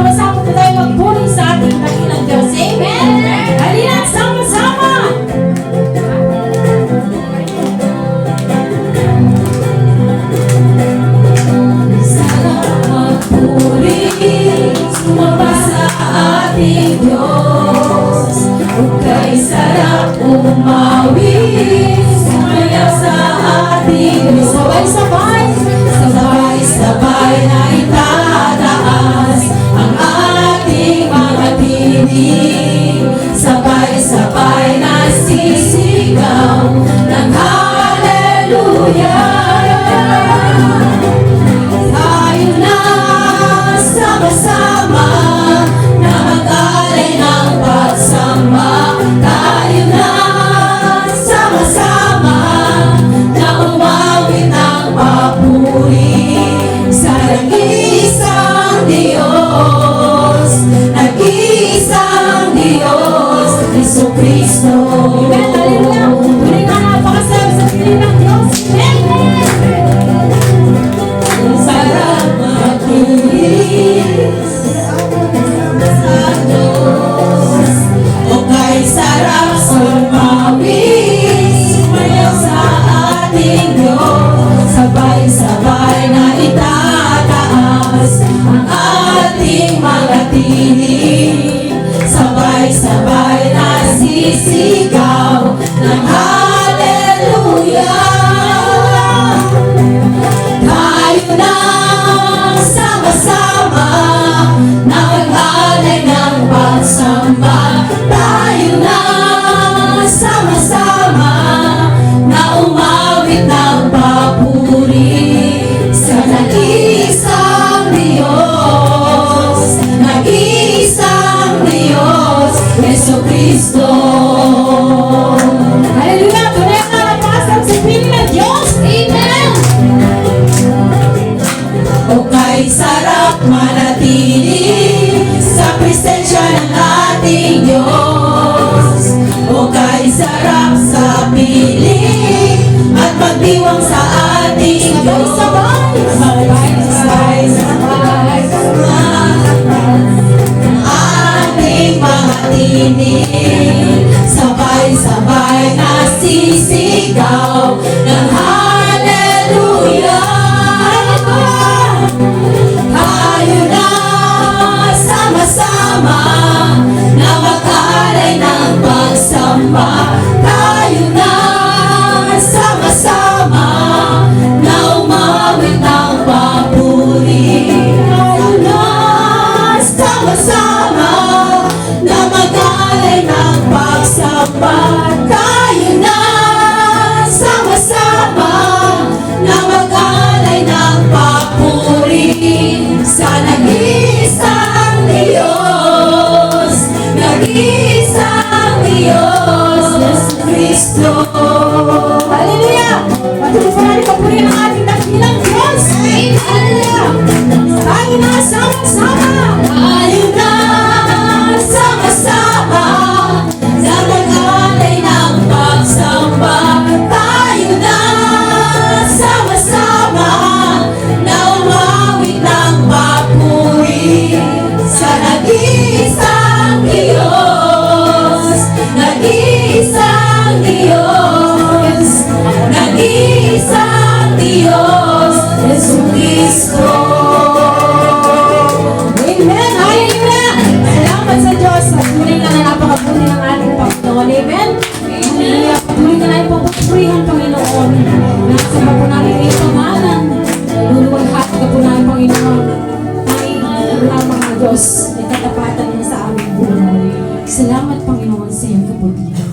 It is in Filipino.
sama-sama po tayo magpuri sa ating dakilang Diyos. Amen? Halina, sama-sama! Salamat puri, sumamba sa ating Diyos. Kay sarap umawi, sumaya sa ating Diyos. Sabay-sabay, sabay-sabay na itataas ang ating mga tinig. Sabay-sabay na sisigaw ng hallelujah. Tayo na sama-sama na mag-alay ng pagsamba. Tayo na sama-sama na umawit ng papuri sa nag-iisang Diyos, nag-iisang Diyos, Jesucristo. Amen, hallelujah. Tuloy na napakasarap sa piling ng Diyos. Amen. Sarap makinig sa Diyos, o kay sarap sumawis, sumayaw sa ating Diyos. Sabay-sabay na itataas ang ating mga tinig. Sabay-sabay na sisigaw ng hallelujah. Tayo na sama-sama na mag-alay ng pagsamba. Tayo na sama-sama na umawit ng papuri sa nag-iisang Diyos, nag-iisang Diyos, Jesucristo. Hallelujah! Tunay na napasang sa piling ng Diyos. Amen! O kay sarap manatili sa presensya ng ating Diyos. O kay sarap sa piling at magdiwang sa ating Diyos. Sabay-sabay ating mga tinig. Sabay-sabay na sisigaw ng hallelujah. Tayo na sama-sama na mag-alay ng pagsamba. Tayo na sama-sama na umawit ng papuri. Tayo na sama-sama na mag-alay ng pagsamba. Tayo na sama-sama na mag-alay ng papuri sa nag-iisang Diyos, nag-iisang Diyos, Jesucristo. Hallelujah! Patuloy po natin papuri ng ating dakilang Diyos. Hallelujah! Tayo na sama-sama. Tayo na sama-sama na mag-alay ng pagsamba. Tayo na sama-sama na umawit ng papuri sa nag-iisang Diyos, nag-iisang Diyos, nag-iisang Diyos, Jesucristo. Amen! Hallelujah! Salamat sa Diyos at tunay na napakabuli ng ating Panginoon. Amen! Hallelujah! Patuloy na natin papapurihan, Panginoon. Nakasama po namin ang iyong pangalan. Luluwalhati ka po namin, Panginoon. Tanging lamang ang Diyos ay katapatan mo sa aming buhay. Salamat, Panginoon, sa iyong kabutihan.